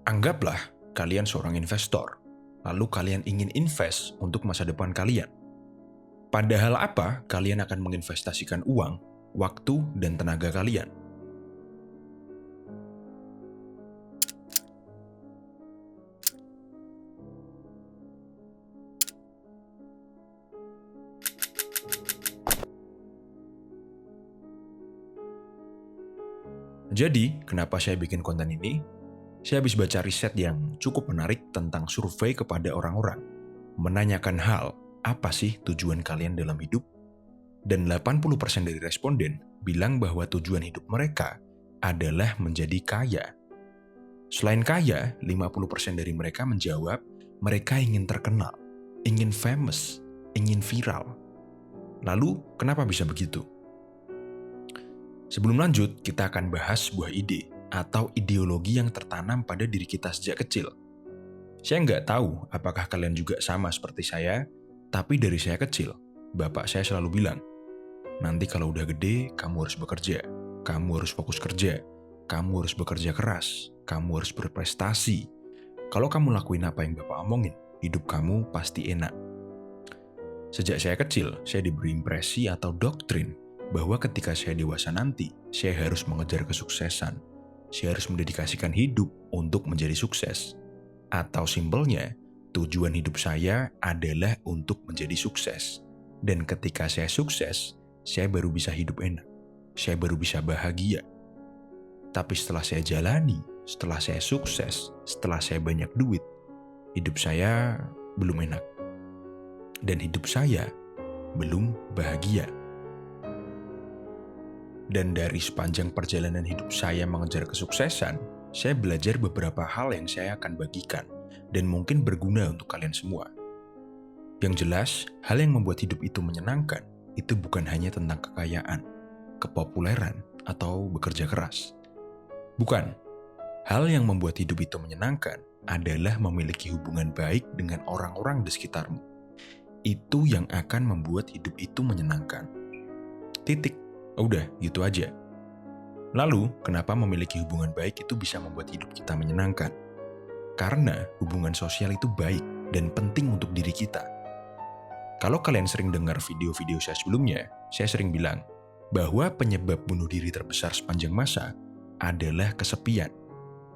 Anggaplah kalian seorang investor, lalu kalian ingin invest untuk masa depan kalian. Padahal apa kalian akan menginvestasikan uang, waktu, dan tenaga kalian? Jadi, kenapa saya bikin konten ini? Saya habis baca riset yang cukup menarik tentang survei kepada orang-orang. Menanyakan hal, apa sih tujuan kalian dalam hidup? Dan 80% dari responden bilang bahwa tujuan hidup mereka adalah menjadi kaya. Selain kaya, 50% dari mereka menjawab mereka ingin terkenal, ingin famous, ingin viral. Lalu, kenapa bisa begitu? Sebelum lanjut, kita akan bahas sebuah ide atau ideologi yang tertanam pada diri kita sejak kecil. Saya nggak tahu apakah kalian juga sama seperti saya, tapi dari saya kecil, bapak saya selalu bilang, nanti kalau udah gede, kamu harus bekerja, kamu harus fokus kerja, kamu harus bekerja keras, kamu harus berprestasi. Kalau kamu lakuin apa yang bapak omongin, hidup kamu pasti enak. Sejak saya kecil, saya diberi impresi atau doktrin bahwa ketika saya dewasa nanti, saya harus mengejar kesuksesan. Saya harus mendedikasikan hidup untuk menjadi sukses. Atau simpelnya, tujuan hidup saya adalah untuk menjadi sukses. Dan ketika saya sukses, saya baru bisa hidup enak. Saya baru bisa bahagia. Tapi setelah saya jalani, setelah saya sukses, setelah saya banyak duit, hidup saya belum enak. Dan hidup saya belum bahagia. Dan dari sepanjang perjalanan hidup saya mengejar kesuksesan, saya belajar beberapa hal yang saya akan bagikan dan mungkin berguna untuk kalian semua. Yang jelas, hal yang membuat hidup itu menyenangkan itu bukan hanya tentang kekayaan, kepopuleran, atau bekerja keras. Bukan. Hal yang membuat hidup itu menyenangkan adalah memiliki hubungan baik dengan orang-orang di sekitarmu. Itu yang akan membuat hidup itu menyenangkan. Titik. Udah, gitu aja. Lalu, kenapa memiliki hubungan baik itu bisa membuat hidup kita menyenangkan? Karena hubungan sosial itu baik dan penting untuk diri kita. Kalau kalian sering dengar video-video saya sebelumnya, saya sering bilang bahwa penyebab bunuh diri terbesar sepanjang masa adalah kesepian.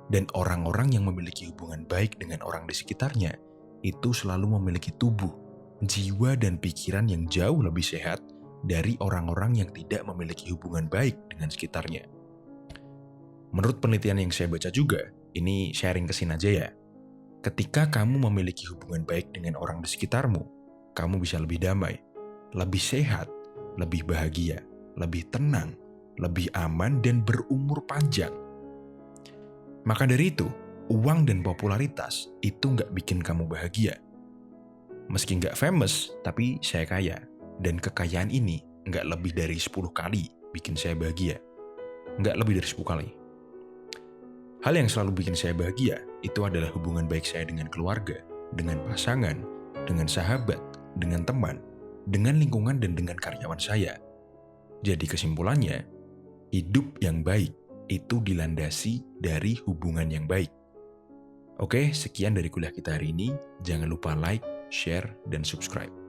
Dan orang-orang yang memiliki hubungan baik dengan orang di sekitarnya itu selalu memiliki tubuh, jiwa, dan pikiran yang jauh lebih sehat dari orang-orang yang tidak memiliki hubungan baik dengan sekitarnya. Menurut penelitian yang saya baca juga, ini sharing ke sini aja ya. Ketika kamu memiliki hubungan baik dengan orang di sekitarmu, kamu bisa lebih damai, lebih sehat, lebih bahagia, lebih tenang, lebih aman, dan berumur panjang. Maka dari itu, uang dan popularitas itu nggak bikin kamu bahagia. Meski nggak famous, tapi saya kaya. Dan kekayaan ini nggak lebih dari 10 kali bikin saya bahagia. Nggak lebih dari 10 kali. Hal yang selalu bikin saya bahagia itu adalah hubungan baik saya dengan keluarga, dengan pasangan, dengan sahabat, dengan teman, dengan lingkungan, dan dengan karyawan saya. Jadi kesimpulannya, hidup yang baik itu dilandasi dari hubungan yang baik. Oke, sekian dari kuliah kita hari ini. Jangan lupa like, share, dan subscribe.